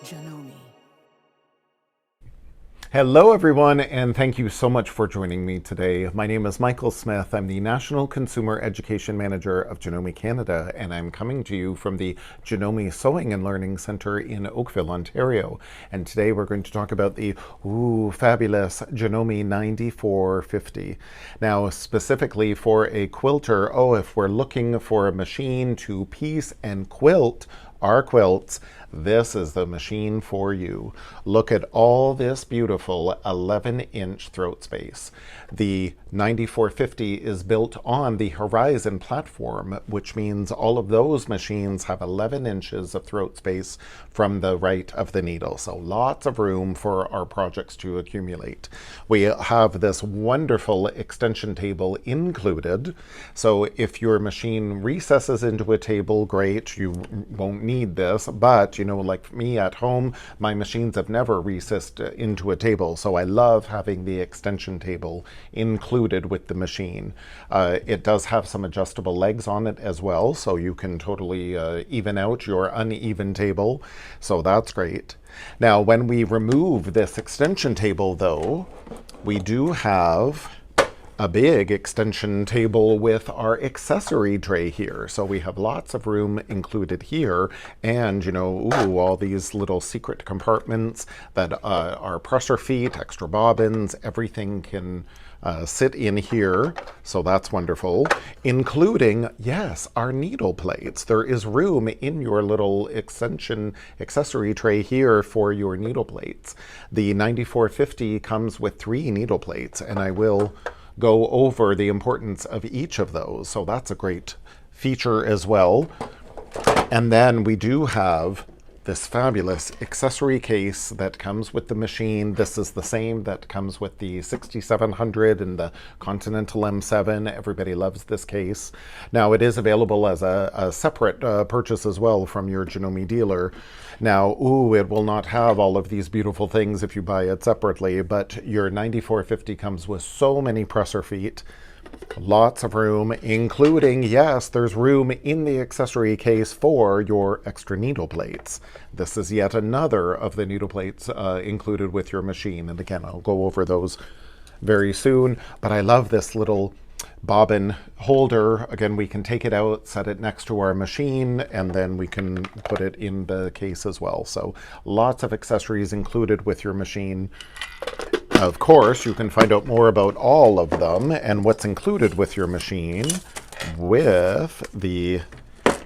Janome. Hello everyone, and thank you so much for joining me today. My name is Michael Smith. I'm the National Consumer Education Manager of Janome Canada, and I'm coming to you from the Janome Sewing and Learning Centre in Oakville, Ontario. And today we're going to talk about the fabulous Janome 9450. Now, specifically for a quilter, if we're looking for a machine to piece and quilt our quilts, this is the machine for you. Look at all this beautiful 11-inch throat space. The 9450 is built on the Horizon platform, which means all of those machines have 11 inches of throat space from the right of the needle. So lots of room for our projects to accumulate. We have this wonderful extension table included. So if your machine recesses into a table, great, you won't need this, but like me at home, my machines have never recessed into a table, so I love having the extension table included with the machine. It does have some adjustable legs on it as well, so you can totally even out your uneven table, so that's great. Now, when we remove this extension table, though, we do have a big extension table with our accessory tray here. So we have lots of room included here, and all these little secret compartments that are pressure feet, extra bobbins, everything can sit in here, so that's wonderful, including, yes, our needle plates. There is room in your little extension accessory tray here for your needle plates. The 9450 comes with 3 needle plates, and I will go over the importance of each of those. So that's a great feature as well. And then we do have this fabulous accessory case that comes with the machine. This is the same that comes with the 6700 and the Continental M7. Everybody loves this case. Now, it is available as a separate purchase as well from your Janome dealer. Now, it will not have all of these beautiful things if you buy it separately, but your 9450 comes with so many presser feet. Lots of room, including, yes, there's room in the accessory case for your extra needle plates. This is yet another of the needle plates included with your machine. And again, I'll go over those very soon. But I love this little bobbin holder. Again, we can take it out, set it next to our machine, and then we can put it in the case as well. So lots of accessories included with your machine. Of course, you can find out more about all of them and what's included with your machine with the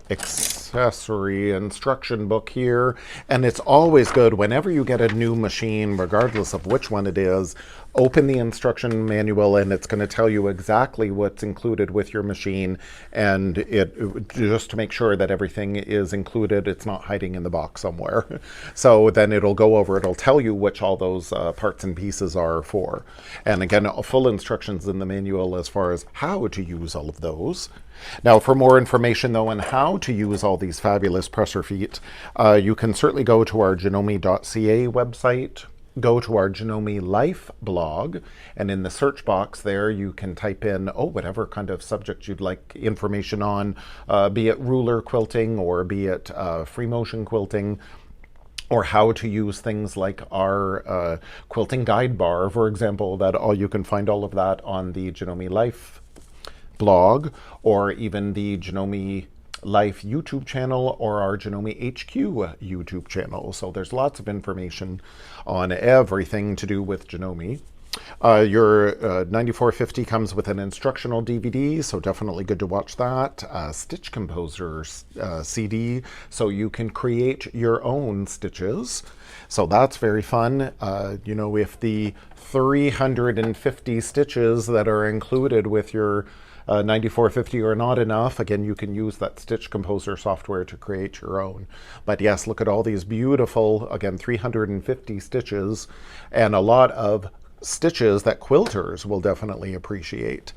accessory instruction book here. And it's always good whenever you get a new machine, regardless of which one it is, open the instruction manual and it's going to tell you exactly what's included with your machine, and it just to make sure that everything is included, it's not hiding in the box somewhere. So then it'll go over, it'll tell you which all those parts and pieces are for. And again, full instructions in the manual as far as how to use all of those. Now, for more information though on how to use all these fabulous presser feet, you can certainly go to our janome.ca website, go to our Janome Life blog, and in the search box there you can type in whatever kind of subject you'd like information on, be it ruler quilting or be it free motion quilting, or how to use things like our quilting guide bar, for example. You can find all of that on the Janome Life blog, or even the Janome Life YouTube channel or our Janome HQ YouTube channel. So there's lots of information on everything to do with Janome. Your 9450 comes with an instructional DVD, so definitely good to watch that. Stitch Composer CD, so you can create your own stitches. So that's very fun. If the 350 stitches that are included with your 9450 are not enough, again, you can use that Stitch Composer software to create your own. But yes, look at all these beautiful, again, 350 stitches, and a lot of stitches that quilters will definitely appreciate.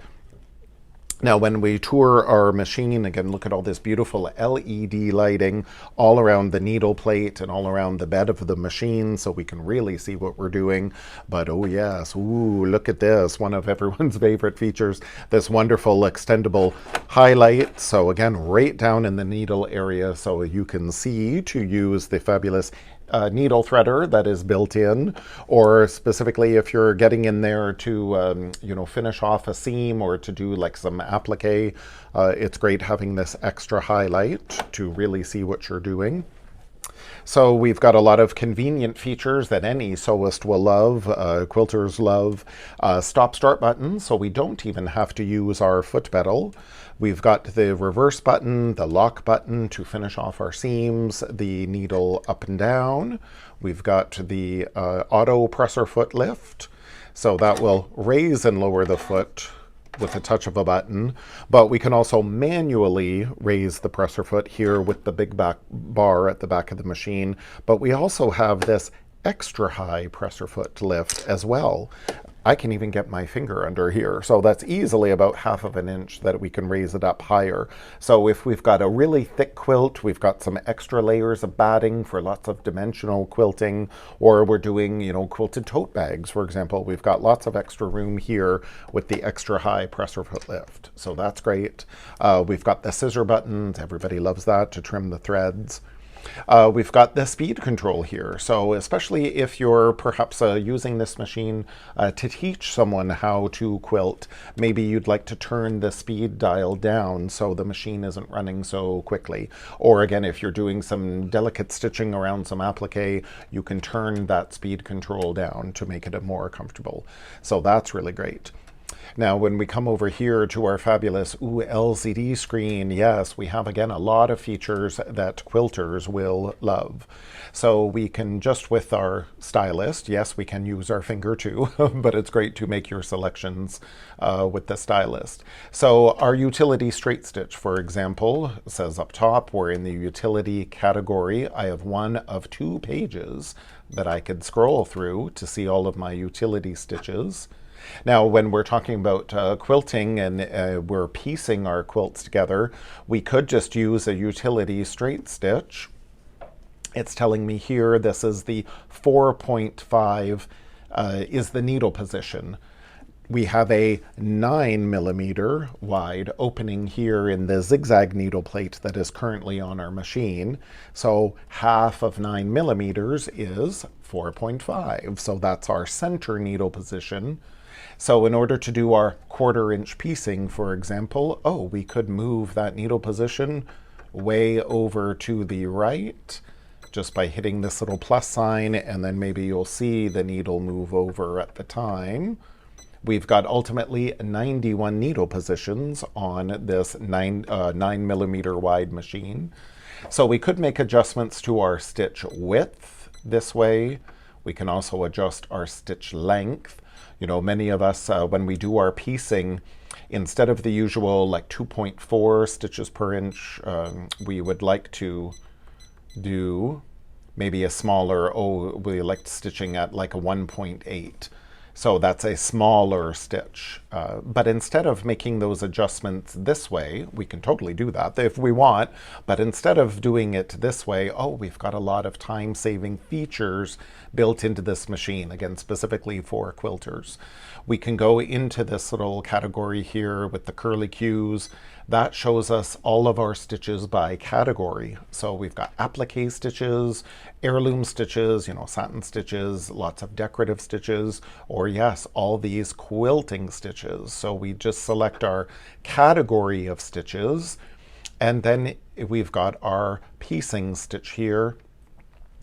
Now, when we tour our machine, again, look at all this beautiful LED lighting all around the needle plate and all around the bed of the machine, so we can really see what we're doing. But oh yes, look at this, one of everyone's favorite features, this wonderful extendable highlight. So again, right down in the needle area, so you can see to use the fabulous needle threader that is built in, or specifically if you're getting in there to finish off a seam or to do like some applique, it's great having this extra highlight to really see what you're doing. So we've got a lot of convenient features that any sewist will love, quilters love. Stop-start buttons, so we don't even have to use our foot pedal. We've got the reverse button, the lock button to finish off our seams, the needle up and down. We've got the auto presser foot lift, so that will raise and lower the foot with a touch of a button, but we can also manually raise the presser foot here with the big back bar at the back of the machine, but we also have this extra high presser foot lift as well. I can even get my finger under here, so that's easily about 1/2 inch that we can raise it up higher. So if we've got a really thick quilt, we've got some extra layers of batting for lots of dimensional quilting, or we're doing, quilted tote bags, for example, we've got lots of extra room here with the extra high presser foot lift. So that's great. We've got the scissor buttons. Everybody loves that to trim the threads. We've got the speed control here, so especially if you're perhaps using this machine to teach someone how to quilt, maybe you'd like to turn the speed dial down so the machine isn't running so quickly. Or again, if you're doing some delicate stitching around some applique, you can turn that speed control down to make it more comfortable. So that's really great. Now, when we come over here to our fabulous LCD screen, yes, we have again a lot of features that quilters will love. So we can just with our stylist, yes, we can use our finger too, but it's great to make your selections with the stylist. So our utility straight stitch, for example, says up top, we're in the utility category. I have one of 2 pages that I could scroll through to see all of my utility stitches. Now, when we're talking about quilting and we're piecing our quilts together, we could just use a utility straight stitch. It's telling me here this is the 4.5 is the needle position. We have a 9mm wide opening here in the zigzag needle plate that is currently on our machine. So 1/2 of 9mm is 4.5. So that's our center needle position. So in order to do our 1/4 inch piecing, for example, we could move that needle position way over to the right just by hitting this little plus sign, and then maybe you'll see the needle move over at the time. We've got ultimately 91 needle positions on this 9mm wide machine. So we could make adjustments to our stitch width this way. We can also adjust our stitch length. Many of us, when we do our piecing, instead of the usual like 2.4 stitches per inch, we would like to do maybe a smaller, we like stitching at like a 1.8. So that's a smaller stitch. But instead of making those adjustments this way, we can totally do that if we want, but instead of doing it this way, we've got a lot of time-saving features built into this machine, again, specifically for quilters. We can go into this little category here with the curly cues. That shows us all of our stitches by category. So we've got applique stitches, heirloom stitches, satin stitches, lots of decorative stitches, or yes, all these quilting stitches. So we just select our category of stitches, and then we've got our piecing stitch here.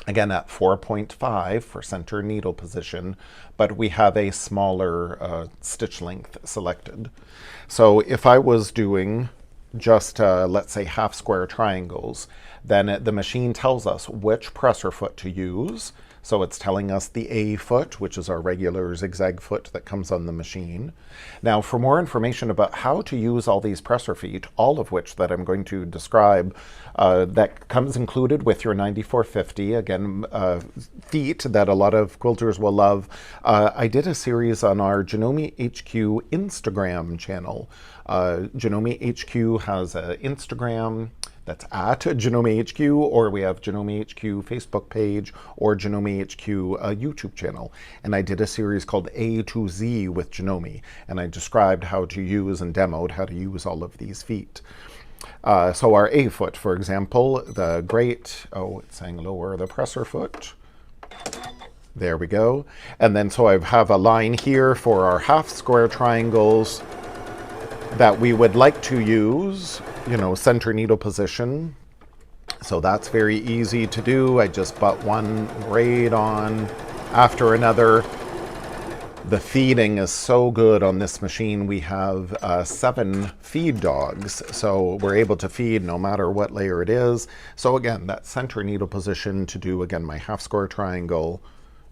Again, at 4.5 for center needle position, but we have a smaller stitch length selected. So if I was doing just, let's say, half square triangles, then the machine tells us which presser foot to use. So it's telling us the A foot, which is our regular zigzag foot that comes on the machine. Now, for more information about how to use all these presser feet, all of which that I'm going to describe, that comes included with your 9450, again, feet that a lot of quilters will love. I did a series on our Janome HQ Instagram channel. Janome HQ has an Instagram that's at Janome HQ, or we have Janome HQ Facebook page, or Janome HQ YouTube channel. And I did a series called A to Z with Janome, and I described how to use and demoed how to use all of these feet. So our A foot, for example, the great, oh, it's saying lower the presser foot. There we go. And then so I have a line here for our half square triangles that we would like to use, you know, center needle position. So that's very easy to do. I just butt one braid on after another. The feeding is so good on this machine. We have 7 feed dogs, so we're able to feed no matter what layer it is. So again, that center needle position to do, again, my half square triangle.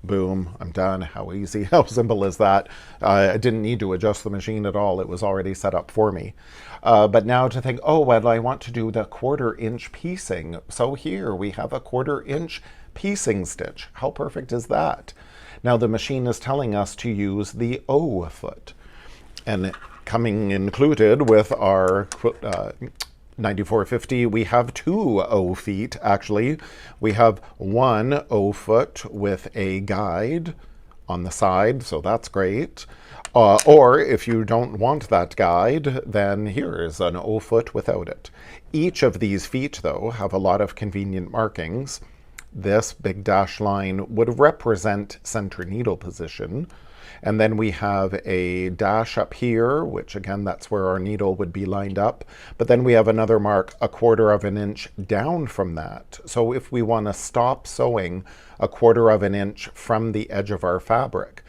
Boom, I'm done. How easy, how simple is that? I didn't need to adjust the machine at all. It was already set up for me. But now to think, oh, well, I want to do the 1/4 inch piecing. So here we have a 1/4 inch piecing stitch. How perfect is that? Now the machine is telling us to use the O foot. And coming included with our 9450, we have 2 O feet, actually. We have 1 O foot with a guide on the side, so that's great. Or if you don't want that guide, then here is an O foot without it. Each of these feet, though, have a lot of convenient markings. This big dash line would represent center needle position. And then we have a dash up here, which again, that's where our needle would be lined up. But then we have another mark 1/4 inch down from that. So if we want to stop sewing 1/4 inch from the edge of our fabric,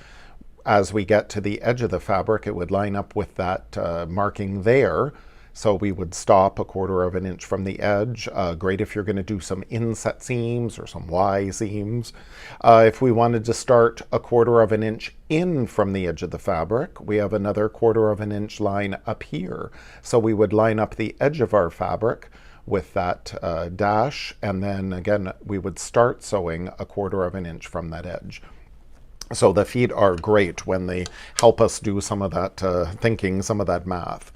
as we get to the edge of the fabric, it would line up with that marking there. So we would stop 1/4 inch from the edge. Great if you're going to do some inset seams or some Y seams. If we wanted to start 1/4 inch in from the edge of the fabric, we have another 1/4 inch line up here. So we would line up the edge of our fabric with that dash, and then again, we would start sewing 1/4 inch from that edge. So the feet are great when they help us do some of that thinking, some of that math.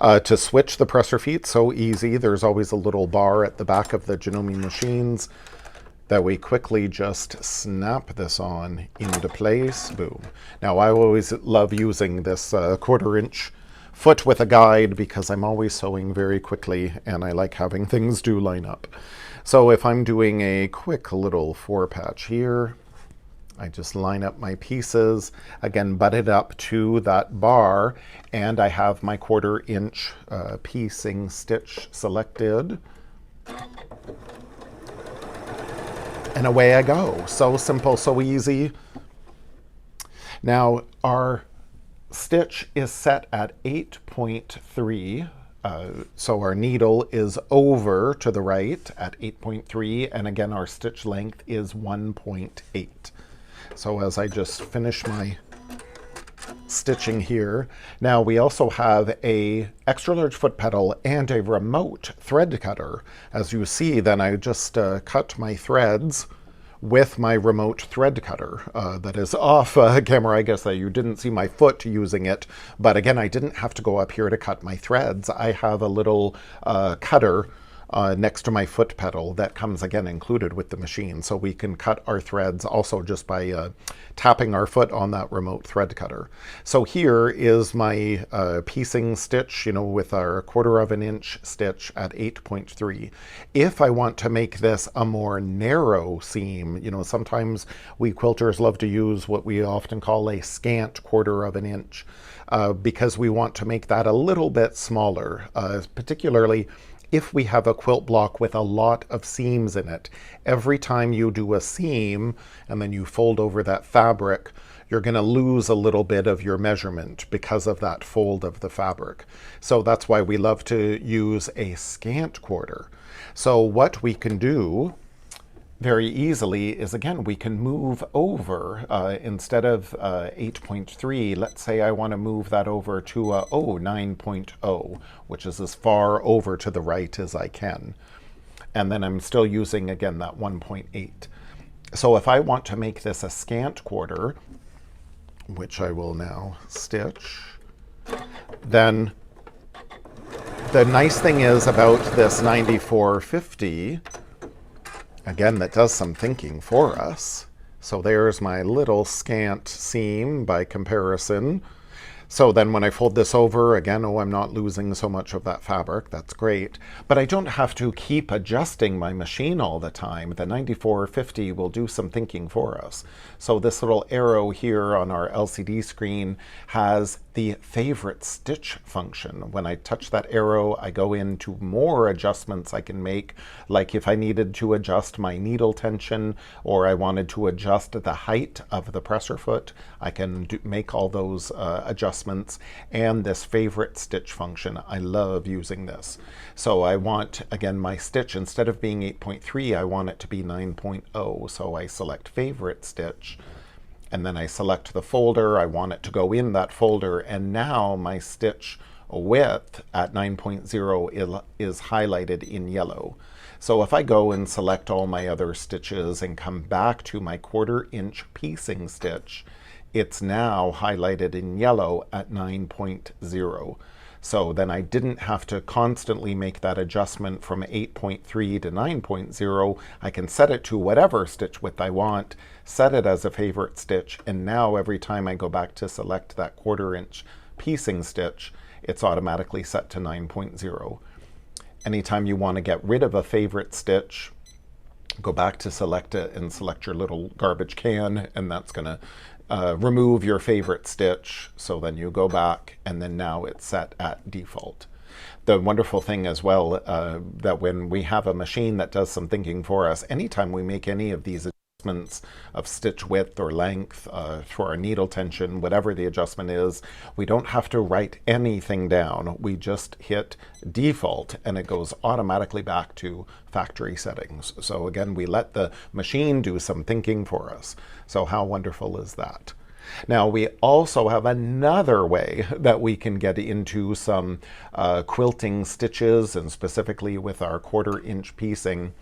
To switch the presser feet, so easy. There's always a little bar at the back of the Janome machines that we quickly just snap this on into place. Boom. Now I always love using this 1/4 inch foot with a guide because I'm always sewing very quickly and I like having things do line up. So if I'm doing a quick little 4 patch here, I just line up my pieces, again, butt it up to that bar, and I have my 1/4 inch piecing stitch selected. And away I go. So simple, so easy. Now, our stitch is set at 8.3. So our needle is over to the right at 8.3, and again, our stitch length is 1.8. So as I just finish my stitching here, now we also have a extra large foot pedal and a remote thread cutter. As you see, then I just cut my threads with my remote thread cutter. That is off camera. I guess that you didn't see my foot using it, but again, I didn't have to go up here to cut my threads. I have a little cutter next to my foot pedal that comes again included with the machine, so we can cut our threads also just by tapping our foot on that remote thread cutter. So here is my piecing stitch, you know, with our 1/4 inch stitch at 8.3. If I want to make this a more narrow seam, you know, sometimes we quilters love to use what we often call a scant 1/4 inch because we want to make that a little bit smaller, particularly if we have a quilt block with a lot of seams in it. Every time you do a seam and then you fold over that fabric, you're going to lose a little bit of your measurement because of that fold of the fabric. So that's why we love to use a scant 1/4. So what we can do very easily is, again, we can move over instead of 8.3, let's say I want to move that over to 9.0, which is as far over to the right as I can. And then I'm still using, again, that 1.8. So if I want to make this a scant 1/4, which I will now stitch, then the nice thing is about this 9450, again, that does some thinking for us. So there's my little scant seam by comparison. So then when I fold this over, again, oh, I'm not losing so much of that fabric. That's great. But I don't have to keep adjusting my machine all the time. The 9450 will do some thinking for us. So this little arrow here on our LCD screen has the favorite stitch function. When I touch that arrow, I go into more adjustments I can make, like if I needed to adjust my needle tension or I wanted to adjust the height of the presser foot, I can make all those adjustments. And this favorite stitch function, I love using this. So I want, again, my stitch, instead of being 8.3, I want it to be 9.0. So I select favorite stitch, and then I select the folder. I want it to go in that folder, and now my stitch width at 9.0 is highlighted in yellow. So if I go and select all my other stitches and come back to my 1/4 inch piecing stitch, it's now highlighted in yellow at 9.0. So then I didn't have to constantly make that adjustment from 8.3 to 9.0. I can set it to whatever stitch width I want, set it as a favorite stitch, and now every time I go back to select that 1/4 inch piecing stitch, it's automatically set to 9.0. Anytime you want to get rid of a favorite stitch, go back to select it and select your little garbage can, and that's going to remove your favorite stitch. So then you go back, and then now it's set at default. The wonderful thing as well, that when we have a machine that does some thinking for us, anytime we make any of these adjustments of stitch width or length for our needle tension, whatever the adjustment is, we don't have to write anything down. We just hit default and it goes automatically back to factory settings. So again, we let the machine do some thinking for us. So how wonderful is that? Now we also have another way that we can get into some quilting stitches, and specifically with our 1/4 inch piecing.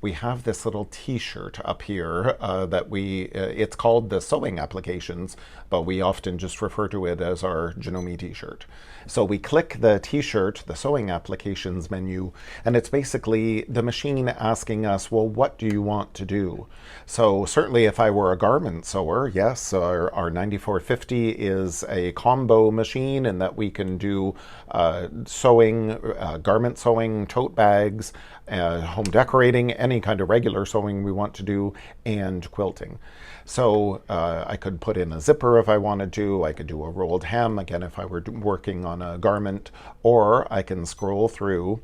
We have this little t-shirt up here that it's called the sewing applications, but we often just refer to it as our Janome t-shirt. So we click the t-shirt, the sewing applications menu, and it's basically the machine asking us, well, what do you want to do? So certainly if I were a garment sewer, yes, our 9450 is a combo machine in that we can do sewing, garment sewing, tote bags, home decorating, any kind of regular sewing we want to do, and quilting. So I could put in a zipper if I wanted to. I could do a rolled hem, again, if I were working on a garment, or I can scroll through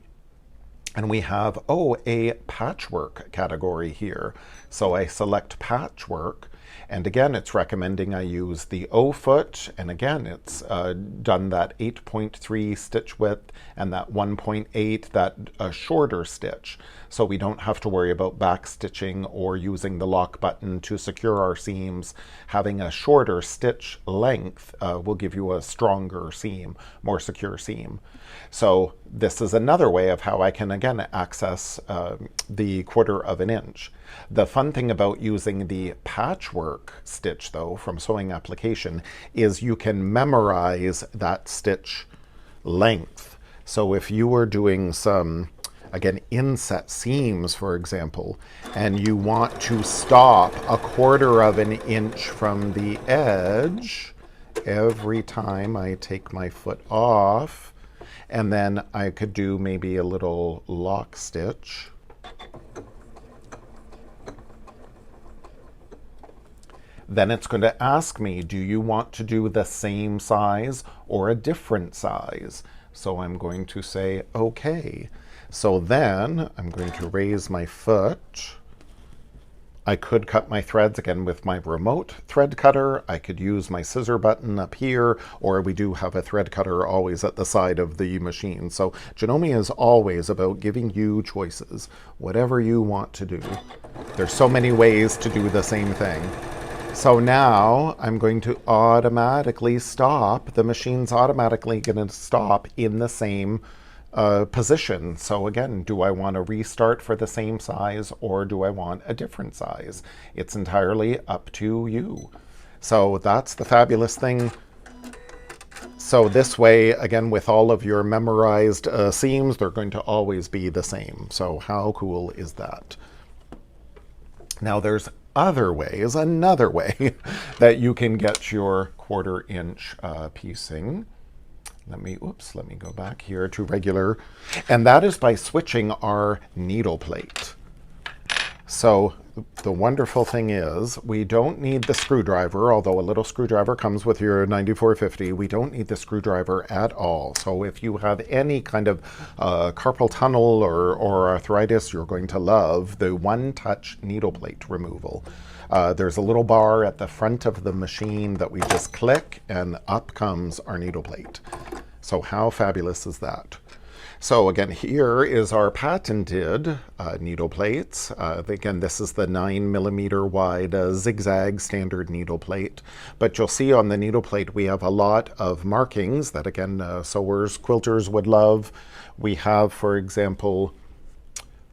and we have, a patchwork category here. So I select patchwork, and again, it's recommending I use the O foot, and again, it's done that 8.3 stitch width and that 1.8, that shorter stitch. So we don't have to worry about back stitching or using the lock button to secure our seams. Having a shorter stitch length will give you a stronger seam, more secure seam. So this is another way of how I can, again, access the 1/4 inch. The fun thing about using the patchwork stitch, though, from sewing application, is you can memorize that stitch length. So if you were doing some, again, inset seams, for example, and you want to stop a 1/4 inch from the edge every time I take my foot off, and then I could do maybe a little lock stitch. Then it's going to ask me, do you want to do the same size or a different size? So I'm going to say, okay. So then I'm going to raise my foot. I could cut my threads again with my remote thread cutter. I could use my scissor button up here, or we do have a thread cutter always at the side of the machine. So Janome is always about giving you choices, whatever you want to do. There's so many ways to do the same thing. So now I'm going to automatically stop. The machine's automatically going to stop in the same position. So again, do I want to restart for the same size or do I want a different size? It's entirely up to you. So that's the fabulous thing. So this way, again, with all of your memorized seams, they're going to always be the same. So how cool is that? Now there's other ways, another way that you can get your 1/4" piecing. Let me go back here to regular. And that is by switching our needle plate. So the wonderful thing is we don't need the screwdriver, although a little screwdriver comes with your 9450. We don't need the screwdriver at all. So if you have any kind of carpal tunnel or arthritis, you're going to love the one-touch needle plate removal. There's a little bar at the front of the machine that we just click, and up comes our needle plate. So how fabulous is that? So again, here is our patented needle plates. Again, this is the 9mm wide zigzag standard needle plate. But you'll see on the needle plate we have a lot of markings that, again, sewers, quilters would love. We have, for example,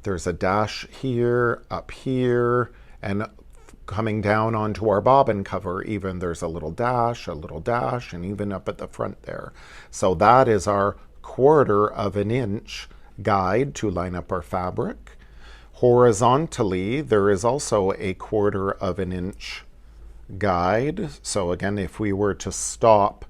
there's a dash here, up here, and coming down onto our bobbin cover, even there's a little dash, and even up at the front there. So that is our 1/4 inch guide to line up our fabric. Horizontally, there is also a 1/4 inch guide. So again, if we were to stop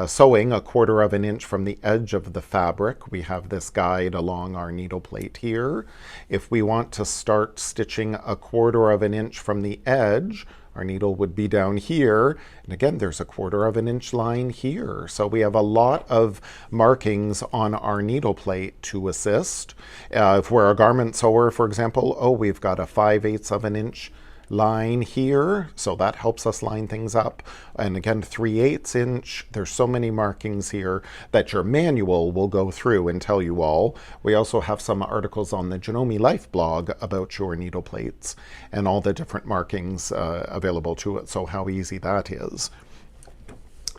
sewing 1/4 inch from the edge of the fabric, we have this guide along our needle plate here. If we want to start stitching 1/4 inch from the edge, our needle would be down here. And again, there's a 1/4 inch line here. So we have a lot of markings on our needle plate to assist. If we're a garment sewer, for example, we've got a 5/8 inch line here, so that helps us line things up. And again, 3/8 inch, there's so many markings here that your manual will go through and tell you all. We also have some articles on the Janome Life blog about your needle plates and all the different markings available to it, so how easy that is.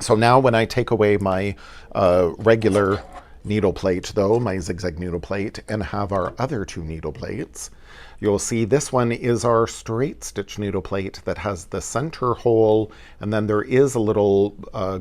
So now when I take away my regular needle plate, though, my zigzag needle plate, and have our other two needle plates, you'll see this one is our straight stitch needle plate that has the center hole, and then there is a little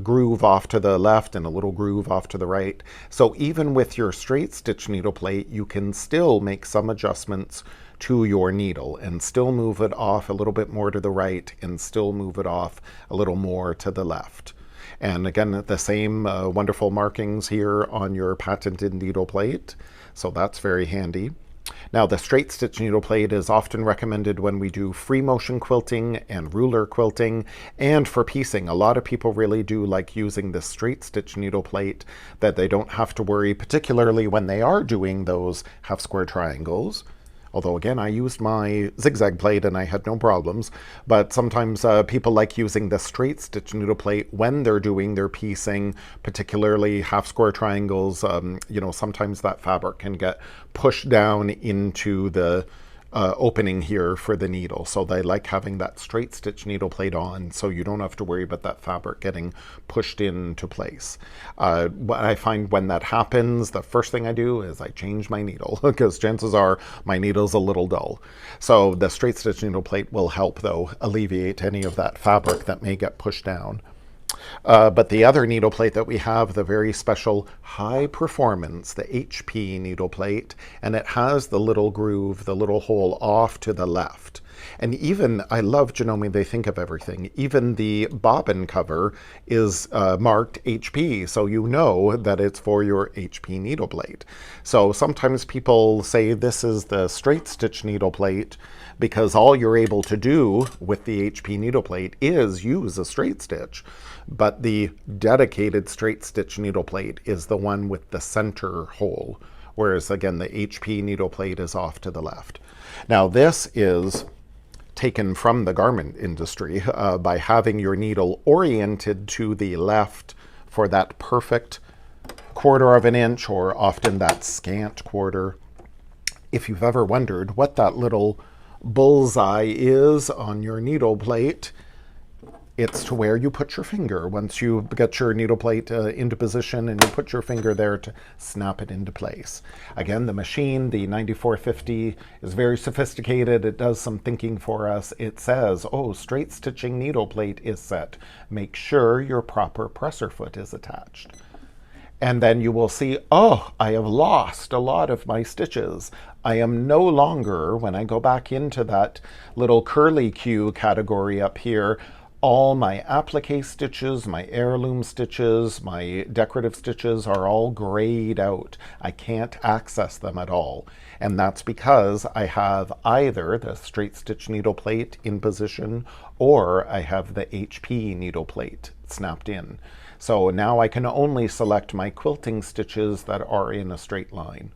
groove off to the left and a little groove off to the right. So even with your straight stitch needle plate, you can still make some adjustments to your needle and still move it off a little bit more to the right and still move it off a little more to the left. And again, the same wonderful markings here on your patented needle plate. So that's very handy. Now, the straight stitch needle plate is often recommended when we do free motion quilting and ruler quilting and for piecing. A lot of people really do like using the straight stitch needle plate, that they don't have to worry, particularly when they are doing those half square triangles. Although again, I used my zigzag plate and I had no problems, but sometimes people like using the straight stitch needle plate when they're doing their piecing, particularly half square triangles. You know, sometimes that fabric can get pushed down into the opening here for the needle. So they like having that straight stitch needle plate on, so you don't have to worry about that fabric getting pushed into place. I find when that happens, the first thing I do is I change my needle, because chances are my needle's a little dull. So the straight stitch needle plate will help, though, alleviate any of that fabric that may get pushed down. But the other needle plate that we have, the very special high performance, the HP needle plate, and it has the little groove, the little hole off to the left. And even, I love Janome, they think of everything. Even the bobbin cover is marked HP, so you know that it's for your HP needle plate. So sometimes people say this is the straight stitch needle plate because all you're able to do with the HP needle plate is use a straight stitch. But the dedicated straight stitch needle plate is the one with the center hole, whereas again the HP needle plate is off to the left. Now this is taken from the garment industry by having your needle oriented to the left for that perfect 1/4 inch, or often that scant quarter. If you've ever wondered what that little bullseye is on your needle plate, it's to where you put your finger. Once you get your needle plate into position and you put your finger there to snap it into place. Again, the machine, the 9450, is very sophisticated. It does some thinking for us. It says, oh, straight stitching needle plate is set. Make sure your proper presser foot is attached. And then you will see, oh, I have lost a lot of my stitches. I am no longer, when I go back into that little curly Q category up here, All my applique stitches, my heirloom stitches, my decorative stitches are all grayed out. I can't access them at all. And that's because I have either the straight stitch needle plate in position or I have the HP needle plate snapped in. So now I can only select my quilting stitches that are in a straight line.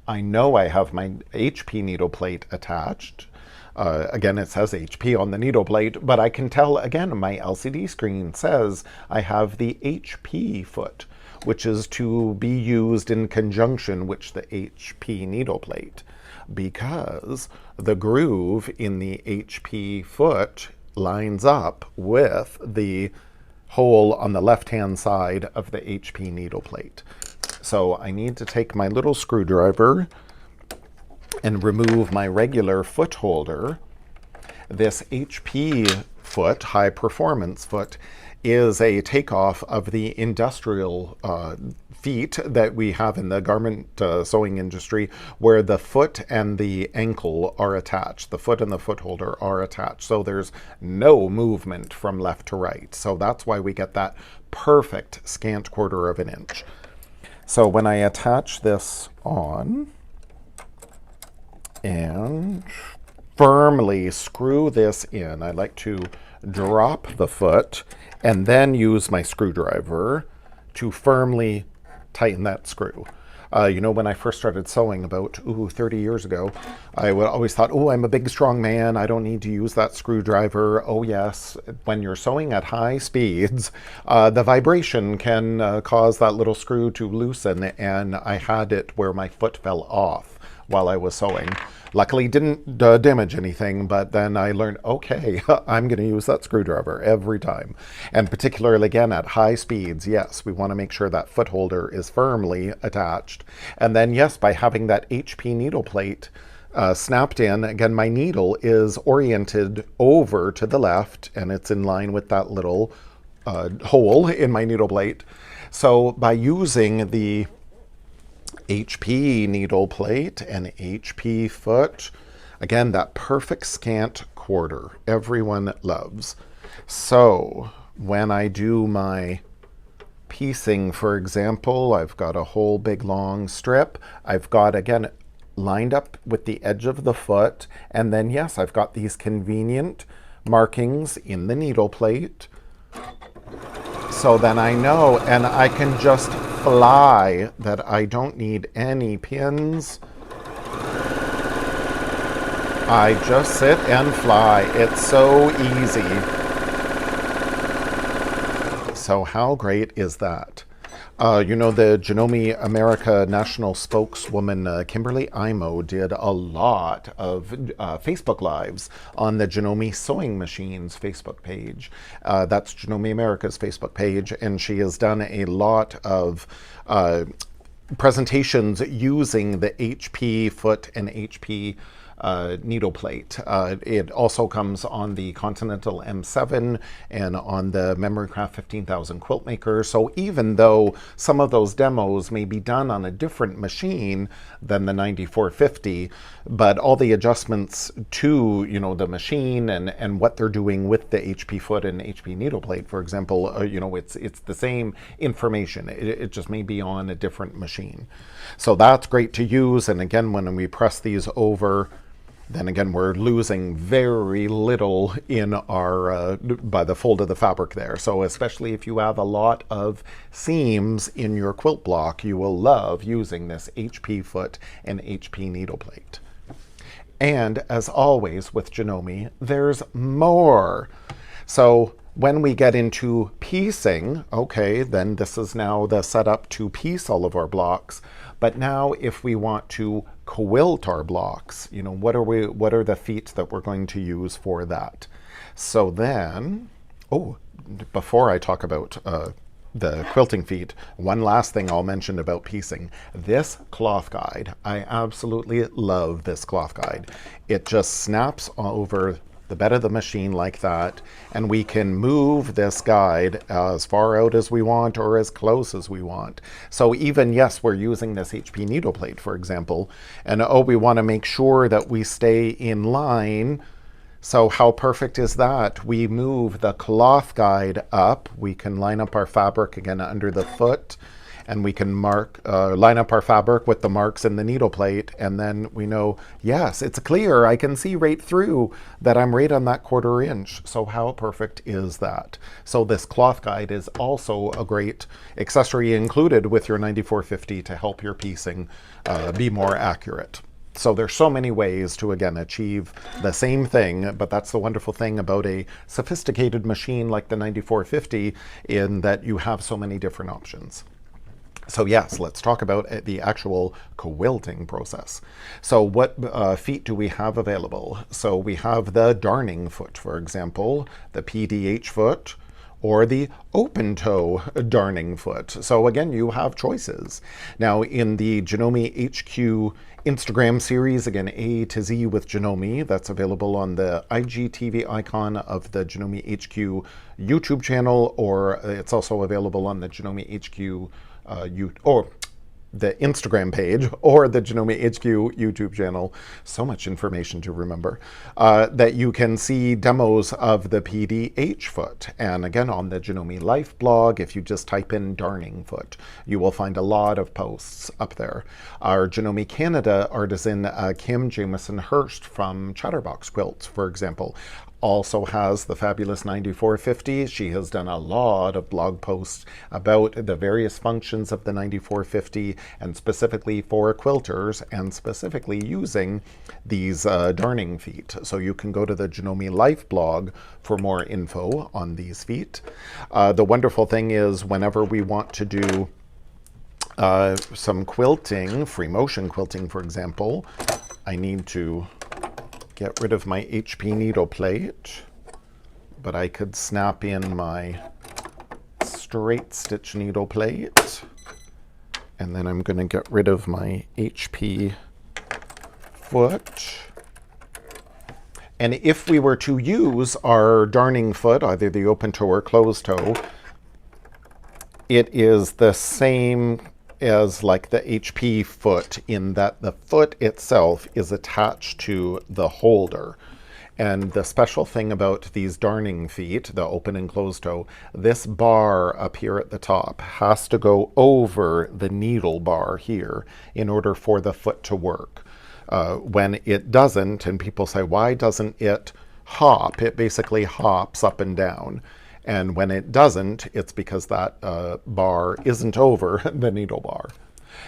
I know I have my HP needle plate attached. Again, it says HP on the needle plate, but I can tell, again, my LCD screen says I have the HP foot, which is to be used in conjunction with the HP needle plate, because the groove in the HP foot lines up with the hole on the left-hand side of the HP needle plate. So I need to take my little screwdriver and remove my regular foot holder. This HP foot, high performance foot, is a takeoff of the industrial feet that we have in the garment sewing industry, where the foot and the ankle are attached. The foot and the foot holder are attached, so there's no movement from left to right. So that's why we get that perfect scant 1/4 of an inch. So when I attach this on and firmly screw this in, I like to drop the foot and then use my screwdriver to firmly tighten that screw. You know, when I first started sewing about 30 years ago, I would always thought, oh, I'm a big, strong man. I don't need to use that screwdriver. Oh, yes. When you're sewing at high speeds, the vibration can cause that little screw to loosen, and I had it where my foot fell off while I was sewing. Luckily, didn't damage anything, but then I learned, okay, I'm going to use that screwdriver every time. And particularly, again, at high speeds, yes, we want to make sure that foot holder is firmly attached. And then, yes, by having that HP needle plate snapped in, again, my needle is oriented over to the left, and it's in line with that little hole in my needle plate. So by using the HP needle plate and HP foot, again, that perfect scant 1/4 everyone loves. So when I do my piecing, for example, I've got a whole big long strip. I've got, again, lined up with the edge of the foot, and then yes, I've got these convenient markings in the needle plate. So then I know, and I can just fly, that I don't need any pins. I just sit and fly. It's so easy. So how great is that? You know, the Janome America national spokeswoman, Kimberly Imo, did a lot of Facebook Lives on the Janome Sewing Machines Facebook page. That's Janome America's Facebook page, and she has done a lot of presentations using the HP foot and HP needle plate. It also comes on the Continental M7 and on the MemoryCraft 15,000 quilt maker. So even though some of those demos may be done on a different machine than the 9450, but all the adjustments to, you know, the machine and what they're doing with the HP foot and HP needle plate, for example, you know, it's the same information. It just may be on a different machine. So that's great to use. And again, when we press these over, then again, we're losing very little in our, by the fold of the fabric there. So especially if you have a lot of seams in your quilt block, you will love using this HP foot and HP needle plate. And as always with Janome, there's more. So when we get into piecing, okay, then this is now the setup to piece all of our blocks. But now if we want to quilt our blocks, you know, what are the feet that we're going to use for that? So then, oh, before I talk about the quilting feet, one last thing I'll mention about piecing. This cloth guide, I absolutely love this cloth guide. It just snaps over the bed of the machine like that, and we can move this guide as far out as we want or as close as we want. So even, yes, we're using this HP needle plate, for example, and oh, we want to make sure that we stay in line So how perfect is that? We move the cloth guide up. We can line up our fabric again under the foot, and we can line up our fabric with the marks in the needle plate, and then we know, yes, it's clear. I can see right through that I'm right on that 1/4 inch. So how perfect is that? So this cloth guide is also a great accessory included with your 9450 to help your piecing be more accurate. So there's so many ways to, again, achieve the same thing, but that's the wonderful thing about a sophisticated machine like the 9450, in that you have so many different options. So yes, let's talk about the actual quilting process. So what feet do we have available? So we have the darning foot, for example, the PDH foot, or the open toe darning foot. So again, you have choices. Now in the Janome HQ Instagram series, again, A to Z with Janome, that's available on the IGTV icon of the Janome HQ YouTube channel, or it's also available on the Janome HQ or the Instagram page, or the Janome HQ YouTube channel. So much information to remember. That you can see demos of the PDH foot. And again, on the Janome Life blog, if you just type in darning foot, you will find a lot of posts up there. Our Janome Canada artisan, Kim Jameson Hurst from Chatterbox Quilts, for example, also has the fabulous 9450. She has done a lot of blog posts about the various functions of the 9450, and specifically for quilters, and specifically using these darning feet. So you can go to the Janome Life blog for more info on these feet. The wonderful thing is, whenever we want to do some quilting, free motion quilting, for example, I need to get rid of my HP needle plate, but I could snap in my straight stitch needle plate, and then I'm going to get rid of my HP foot. And if we were to use our darning foot, either the open toe or closed toe, it is the same as like the HP foot, in that the foot itself is attached to the holder. And the special thing about these darning feet, the open and closed toe, this bar up here at the top has to go over the needle bar here in order for the foot to work. When it doesn't, and people say, why doesn't it hop? It basically hops up and down. And when it doesn't, it's because that bar isn't over the needle bar.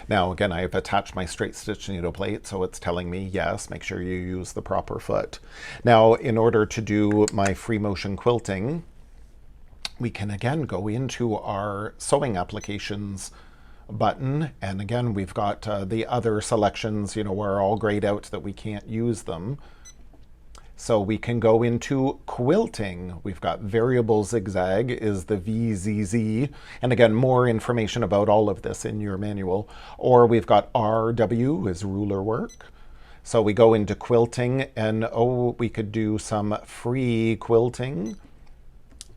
Now, again, I have attached my straight stitch needle plate, so it's telling me, yes, make sure you use the proper foot. Now, in order to do my free motion quilting, we can again go into our sewing applications button. And again, we've got the other selections, you know, where are all grayed out that we can't use them. So we can go into quilting. We've got variable zigzag is the VZZ. And again, more information about all of this in your manual. Or we've got RW is ruler work. So we go into quilting, and we could do some free quilting.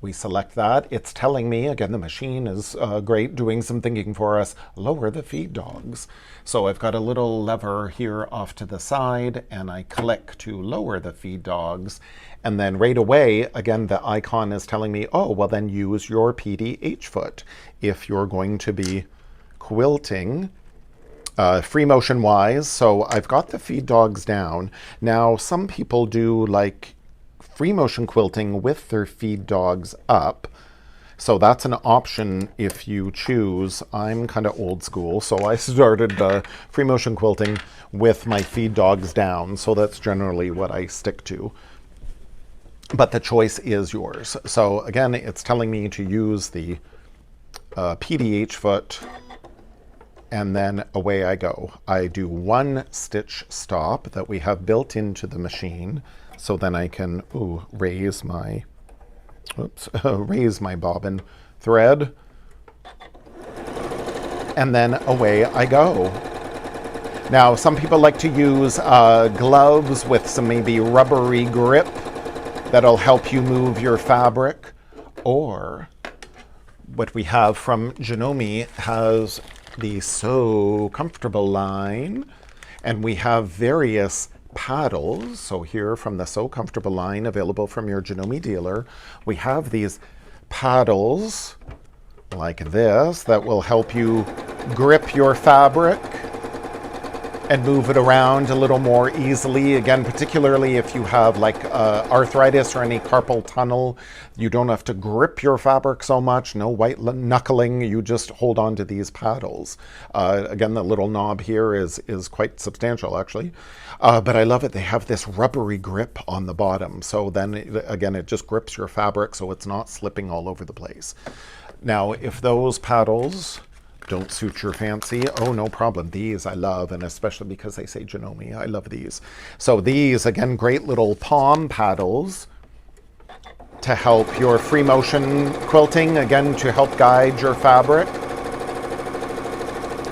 We select that. It's telling me, again, the machine is great, doing some thinking for us, lower the feed dogs. So I've got a little lever here off to the side, and I click to lower the feed dogs. And then right away, again, the icon is telling me, oh, well then use your PDH foot if you're going to be quilting free motion wise. So I've got the feed dogs down. Now, some people do like free motion quilting with their feed dogs up. So that's an option if you choose. I'm kind of old school, so I started free motion quilting with my feed dogs down. So that's generally what I stick to. But the choice is yours. So again, it's telling me to use the PDH foot, and then away I go. I do one stitch stop that we have built into the machine. So then I can raise my bobbin thread, and then away I go. Now, some people like to use gloves with some maybe rubbery grip that'll help you move your fabric, or what we have from Janome has the So Comfortable line, and we have various paddles. So here from the So Comfortable line, available from your Janome dealer, we have these paddles like this that will help you grip your fabric and move it around a little more easily. Again, particularly if you have like arthritis or any carpal tunnel, you don't have to grip your fabric so much, no white knuckling, you just hold on to these paddles. Again, the little knob here is quite substantial actually, but I love it. They have this rubbery grip on the bottom, so then again, it just grips your fabric so it's not slipping all over the place. Now, if those paddles don't suit your fancy, oh, no problem. These I love, and especially because they say Janome, I love these. So these, again, great little palm paddles to help your free motion quilting, again, to help guide your fabric.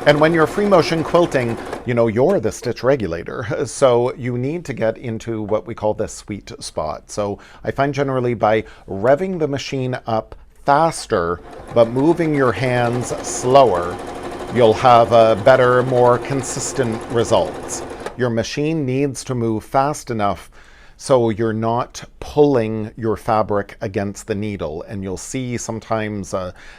And when you're free motion quilting, you know, you're the stitch regulator. So you need to get into what we call the sweet spot. So I find generally by revving the machine up faster, but moving your hands slower, you'll have a better, more consistent results. Your machine needs to move fast enough so you're not pulling your fabric against the needle. And you'll see sometimes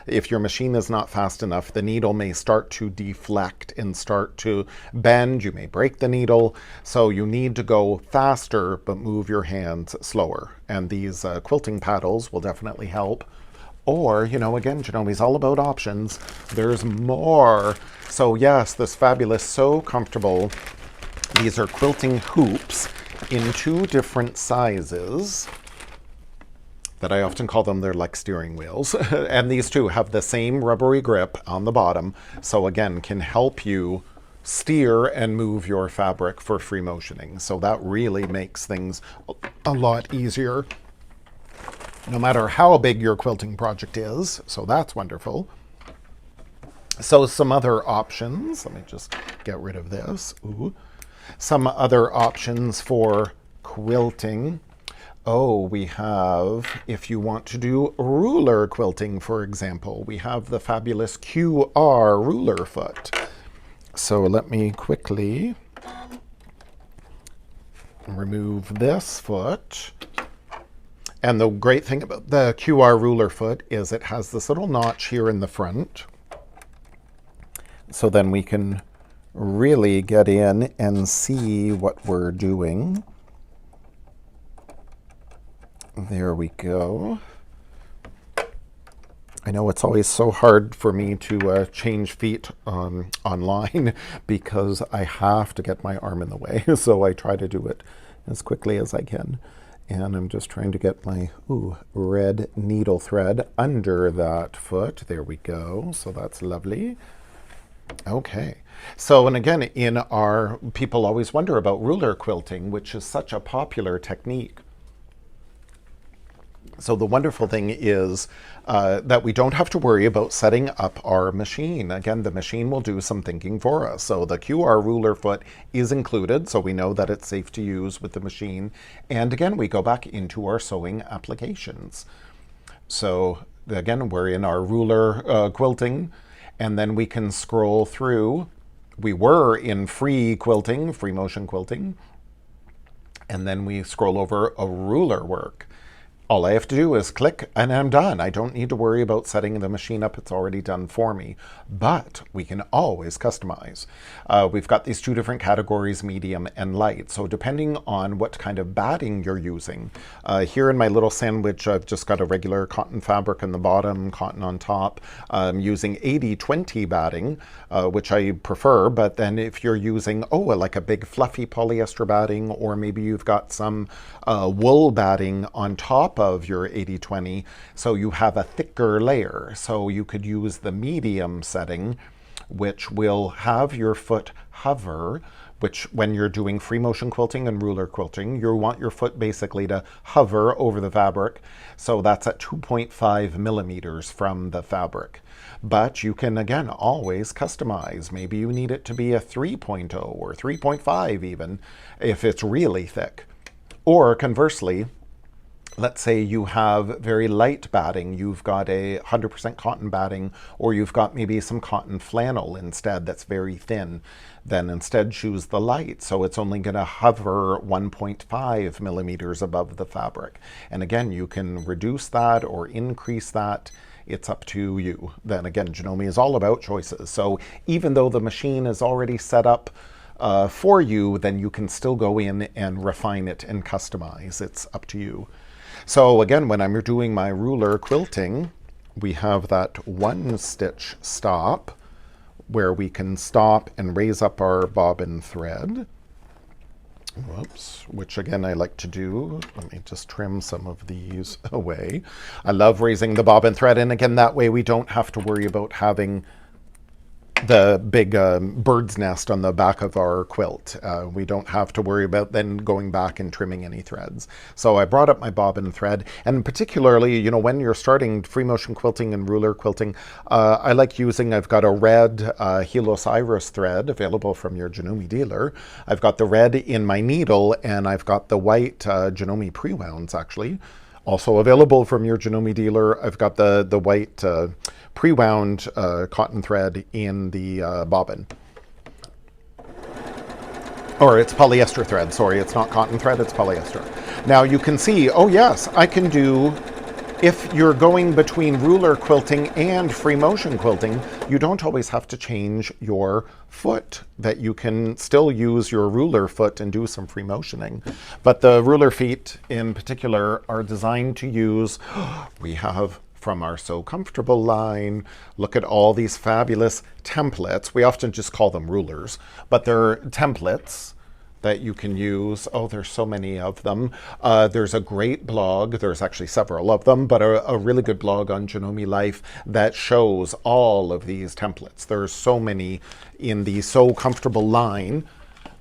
if your machine is not fast enough, the needle may start to deflect and start to bend. You may break the needle. So you need to go faster, but move your hands slower. And these quilting paddles will definitely help. Or, you know, again, Janome's all about options. There's more. So yes, this fabulous So Comfortable. These are quilting hoops in 2 different sizes that I often call them, they're like steering wheels. And these two have the same rubbery grip on the bottom. So again, can help you steer and move your fabric for free motioning. So that really makes things a lot easier, no matter how big your quilting project is. So that's wonderful. So some other options, let me just get rid of this. Ooh. Some other options for quilting. Oh, we have, if you want to do ruler quilting, for example, we have the fabulous QR ruler foot. So let me quickly remove this foot. And the great thing about the QR ruler foot is it has this little notch here in the front. So then we can really get in and see what we're doing. There we go. I know it's always so hard for me to change feet online because I have to get my arm in the way. So I try to do it as quickly as I can. And I'm just trying to get my red needle thread under that foot. There we go. So that's lovely. Okay. So, and again, people always wonder about ruler quilting, which is such a popular technique. So the wonderful thing is that we don't have to worry about setting up our machine. Again, the machine will do some thinking for us. So the QR ruler foot is included, so we know that it's safe to use with the machine. And again, we go back into our sewing applications. So again, we're in our ruler quilting, and then we can scroll through. We were in free quilting, free motion quilting, and then we scroll over a ruler work. All I have to do is click and I'm done. I don't need to worry about setting the machine up. It's already done for me. But we can always customize. We've got these 2 different categories, medium and light. So depending on what kind of batting you're using, here in my little sandwich, I've just got a regular cotton fabric on the bottom, cotton on top. I'm using 80-20 batting, which I prefer. But then if you're using, like a big fluffy polyester batting, or maybe you've got some wool batting on top of your 80-20, so you have a thicker layer. So you could use the medium setting, which will have your foot hover, which when you're doing free motion quilting and ruler quilting, you want your foot basically to hover over the fabric. So that's at 2.5 millimeters from the fabric. But you can, again, always customize. Maybe you need it to be a 3.0 or 3.5 even, if it's really thick. Or conversely, let's say you have very light batting, you've got a 100% cotton batting, or you've got maybe some cotton flannel instead that's very thin, then instead choose the light. So it's only going to hover 1.5 millimeters above the fabric. And again, you can reduce that or increase that. It's up to you. Then again, Janome is all about choices. So even though the machine is already set up for you, then you can still go in and refine it and customize. It's up to you. So again, when I'm doing my ruler quilting, we have that one stitch stop where we can stop and raise up our bobbin thread. Whoops, which again I like to do. Let me just trim some of these away. I love raising the bobbin thread, and again, that way we don't have to worry about having the big bird's nest on the back of our quilt. We don't have to worry about then going back and trimming any threads. So I brought up my bobbin thread, and particularly, you know, when you're starting free motion quilting and ruler quilting, I like using, I've got a red Helos Iris thread available from your Janome dealer. I've got the red in my needle, and I've got the white Janome pre-wounds actually, also available from your Janome dealer. I've got the white pre-wound cotton thread in the bobbin. Or it's polyester thread, sorry, it's not cotton thread, it's polyester. Now you can see, oh yes, I can do, if you're going between ruler quilting and free motion quilting, you don't always have to change your foot, that you can still use your ruler foot and do some free motioning. But the ruler feet in particular are designed to use, we have from our So Comfortable line, look at all these fabulous templates. We often just call them rulers, but they're templates that you can use. Oh, there's so many of them. There's a great blog, there's actually several of them, but a really good blog on Janome Life that shows all of these templates. There's so many in the So Comfortable line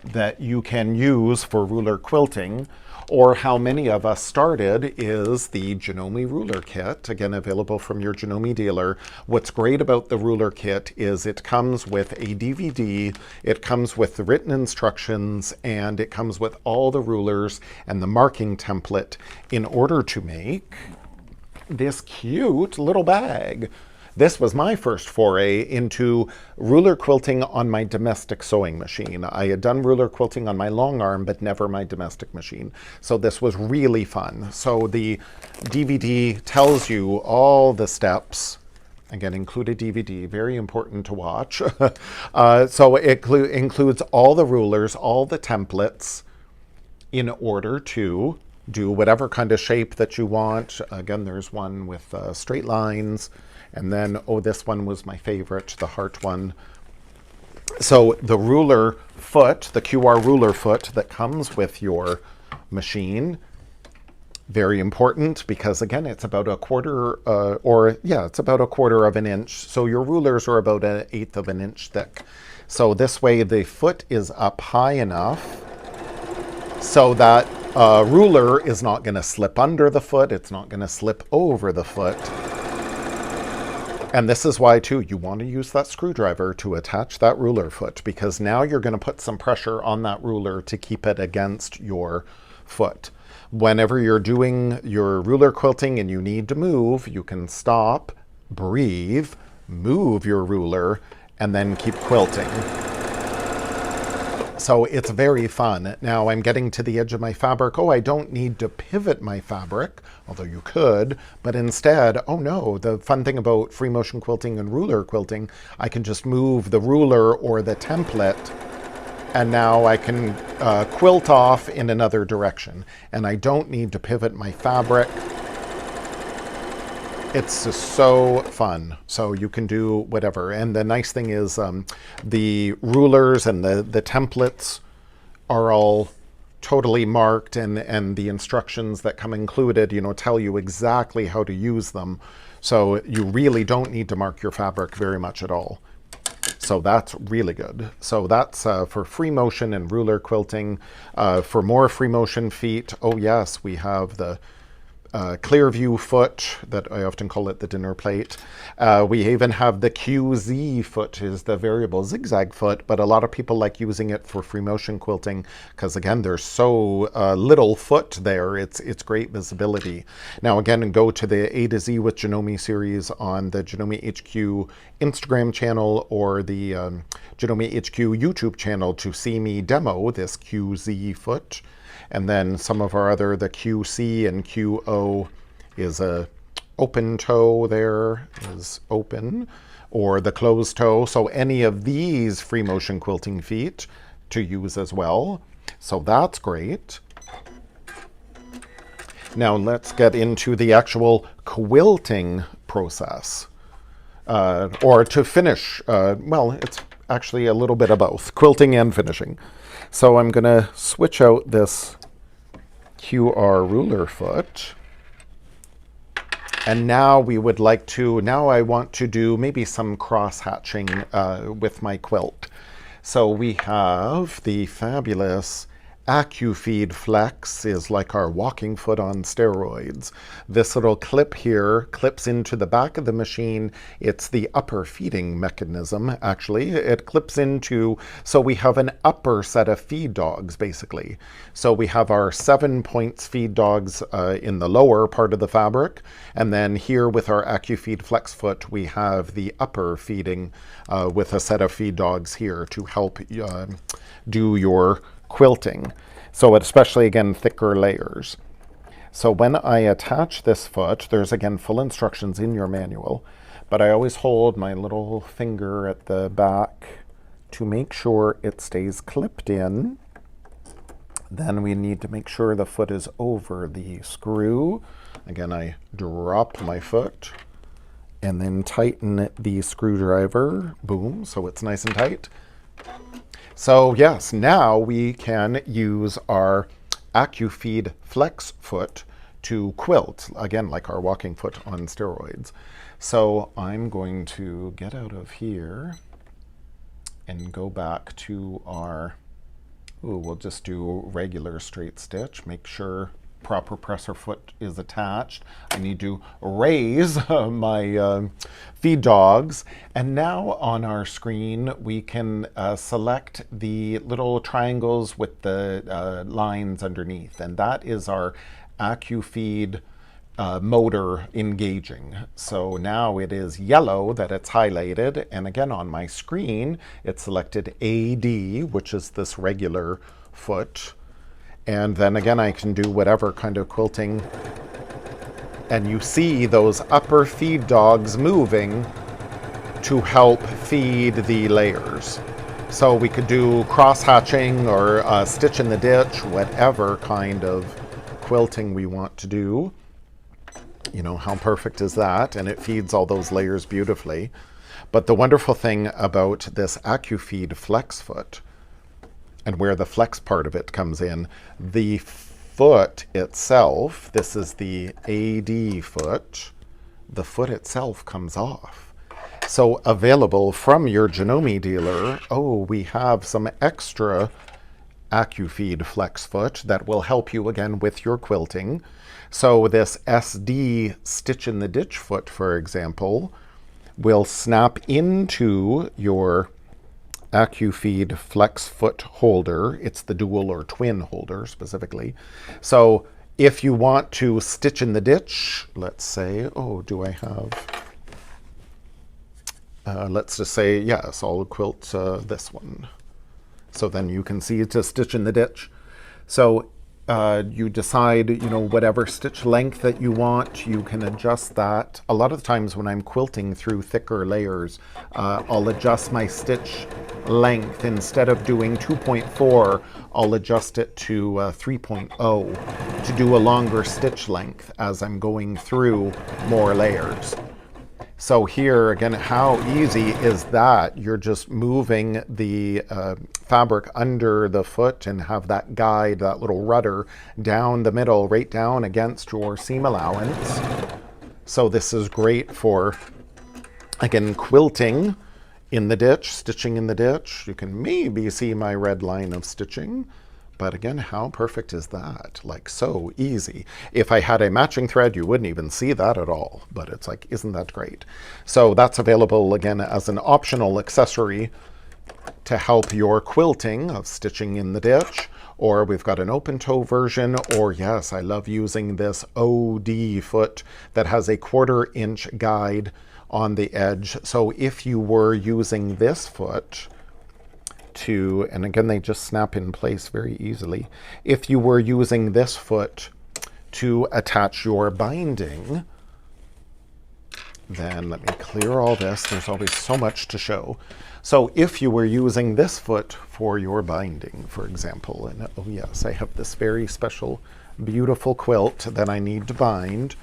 that you can use for ruler quilting. Or how many of us started is the Janome Ruler Kit, again available from your Janome dealer. What's great about the Ruler Kit is it comes with a DVD, it comes with the written instructions, and it comes with all the rulers and the marking template in order to make this cute little bag. This was my first foray into ruler quilting on my domestic sewing machine. I had done ruler quilting on my long arm, but never my domestic machine. So this was really fun. So the DVD tells you all the steps. Again, include a DVD, very important to watch. So it includes all the rulers, all the templates in order to do whatever kind of shape that you want. Again, there's one with straight lines. And then, oh, this one was my favorite, the heart one. So the ruler foot, the QR ruler foot that comes with your machine, very important because again, it's about a quarter, it's about a quarter of an inch. So your rulers are about 1/8 of an inch thick. So this way the foot is up high enough so that ruler is not going to slip under the foot. It's not going to slip over the foot. And this is why, too, you want to use that screwdriver to attach that ruler foot, because now you're going to put some pressure on that ruler to keep it against your foot. Whenever you're doing your ruler quilting and you need to move, you can stop, breathe, move your ruler, and then keep quilting. So it's very fun. Now I'm getting to the edge of my fabric. Oh, I don't need to pivot my fabric, although you could, but instead, oh no, the fun thing about free motion quilting and ruler quilting, I can just move the ruler or the template, and now I can quilt off in another direction. And I don't need to pivot my fabric. It's just so fun. So you can do whatever. And the nice thing is the rulers and the templates are all totally marked, and the instructions that come included, you know, tell you exactly how to use them. So you really don't need to mark your fabric very much at all. So that's really good. So that's for free motion and ruler quilting. For more free motion feet, oh yes, we have the clear view foot that I often call it the dinner plate. We even have the QZ foot, is the variable zigzag foot, but a lot of people like using it for free motion quilting because again, there's so little foot there. It's great visibility. Now again, go to the A to Z with Janome series on the Janome HQ Instagram channel or the Janome HQ YouTube channel to see me demo this QZ foot. And then some of our other, the QC and QO is a open toe there, is open, or the closed toe. So any of these free motion quilting feet to use as well. So that's great. Now let's get into the actual quilting process. Or to finish, well, it's actually a little bit of both, quilting and finishing. So I'm going to switch out this QR ruler foot. And now we would like to, now I want to do maybe some cross hatching with my quilt. So we have the fabulous AcuFeed Flex, is like our walking foot on steroids. This little clip here clips into the back of the machine. It's the upper feeding mechanism, actually. It clips into, so we have an upper set of feed dogs, basically. So we have our 7 points feed dogs in the lower part of the fabric. And then here with our AcuFeed Flex foot, we have the upper feeding with a set of feed dogs here to help do your quilting. So especially again, thicker layers. So when I attach this foot, there's again full instructions in your manual, but I always hold my little finger at the back to make sure it stays clipped in. Then we need to make sure the foot is over the screw. Again, I drop my foot and then tighten the screwdriver, boom, so it's nice and tight. So yes, now we can use our AcuFeed Flex foot to quilt, again, like our walking foot on steroids. So I'm going to get out of here and go back to our, we'll just do regular straight stitch, make sure proper presser foot is attached. I need to raise my feed dogs. And now on our screen, we can select the little triangles with the lines underneath. And that is our AcuFeed motor engaging. So now it is yellow that it's highlighted. And again, on my screen, it's selected AD, which is this regular foot. And then again, I can do whatever kind of quilting. And you see those upper feed dogs moving to help feed the layers. So we could do cross hatching or stitch in the ditch, whatever kind of quilting we want to do. You know, how perfect is that? And it feeds all those layers beautifully. But the wonderful thing about this AcuFeed Flex foot, and where the flex part of it comes in, the foot itself, this is the AD foot, the foot itself comes off. So available from your Janome dealer, we have some extra AcuFeed Flex foot that will help you again with your quilting. So this SD stitch in the ditch foot, for example, will snap into your AcuFeed Flex foot holder. It's the dual or twin holder specifically. So if you want to stitch in the ditch, let's say, do I have, let's just say, yes, I'll quilt this one. So then you can see to stitch in the ditch. So you decide, you know, whatever stitch length that you want, you can adjust that. A lot of the times when I'm quilting through thicker layers, I'll adjust my stitch length. Instead of doing 2.4, I'll adjust it to 3.0 to do a longer stitch length as I'm going through more layers. So here, again, how easy is that? You're just moving the fabric under the foot and have that guide, that little rudder, down the middle, right down against your seam allowance. So this is great for, again, quilting in the ditch, stitching in the ditch. You can maybe see my red line of stitching, but again, how perfect is that? Like, so easy. If I had a matching thread, you wouldn't even see that at all, but it's like, isn't that great? So that's available again as an optional accessory to help your quilting of stitching in the ditch. Or we've got an open toe version, or yes, I love using this OD foot that has a 1/4 inch guide on the edge. So if you were using this foot to, and again, they just snap in place very easily. If you were using this foot to attach your binding, then let me clear all this. There's always so much to show. So if you were using this foot for your binding, for example, and oh yes, I have this very special, beautiful quilt that I need to bind.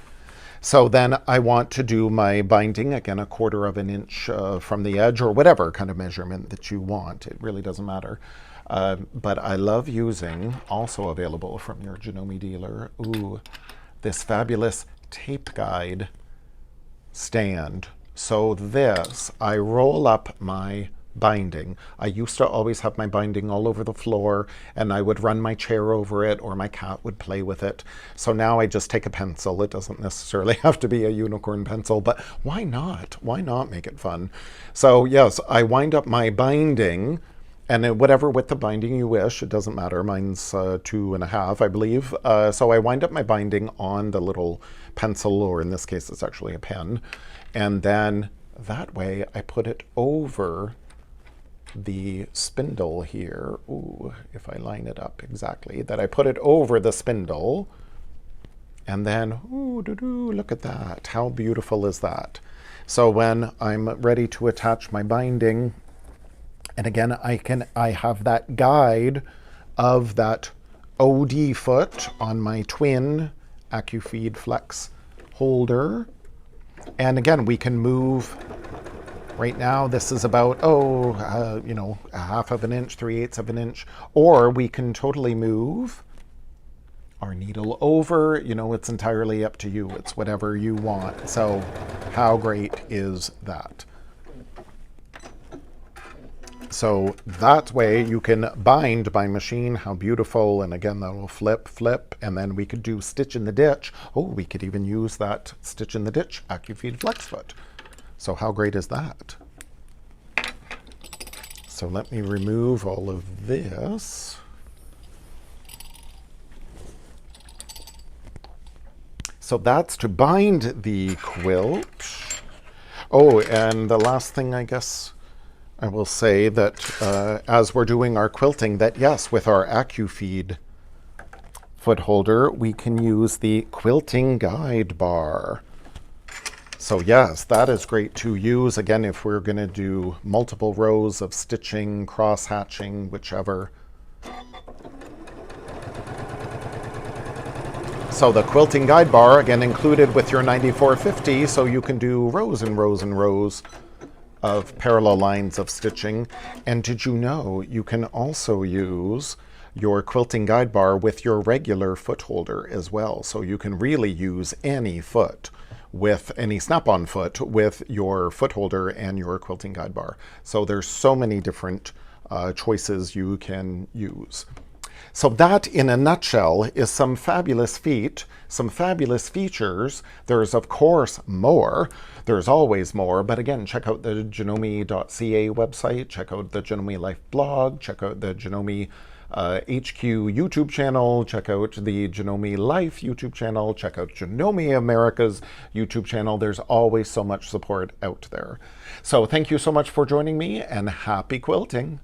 So then I want to do my binding, again, a 1/4 inch from the edge, or whatever kind of measurement that you want. It really doesn't matter. But I love using, also available from your Janome dealer, this fabulous tape guide stand. So this, I roll up my binding. I used to always have my binding all over the floor, and I would run my chair over it, or my cat would play with it. So now I just take a pencil. It doesn't necessarily have to be a unicorn pencil, but why not? Why not make it fun? So yes, I wind up my binding, and whatever width of binding you wish, it doesn't matter. Mine's 2.5, I believe. So I wind up my binding on the little pencil, or in this case, it's actually a pen. And then that way I put it over the spindle here. Ooh, if I line it up exactly, that I put it over the spindle. And then, look at that. How beautiful is that? So when I'm ready to attach my binding, and again, I have that guide of that OD foot on my twin AcuFeed Flex holder. And again, we can move. Right now, this is about, 1/2 inch, 3/8 inch, or we can totally move our needle over. It's entirely up to you. It's whatever you want. So how great is that? So that way you can bind by machine. How beautiful. And again, that will flip, and then we could do stitch in the ditch. Oh, we could even use that stitch in the ditch AcuFeed Flex foot. So how great is that? So let me remove all of this. So that's to bind the quilt. Oh, and the last thing I guess I will say that as we're doing our quilting, that yes, with our AcuFeed foot holder, we can use the quilting guide bar. So yes, that is great to use, again, if we're going to do multiple rows of stitching, cross-hatching, whichever. So the quilting guide bar, again, included with your 9450, so you can do rows and rows and rows of parallel lines of stitching. And did you know you can also use your quilting guide bar with your regular foot holder as well? So you can really use any foot, with any snap-on foot, with your foot holder and your quilting guide bar. So there's so many different choices you can use. So that, in a nutshell, is some fabulous feet, some fabulous features. There's, of course, more. There's always more. But again, check out the Janome.ca website. Check out the Janome Life blog. Check out the Janome HQ YouTube channel. Check out the Janome Life YouTube channel. Check out Janome America's YouTube channel. There's always so much support out there. So thank you so much for joining me, and happy quilting.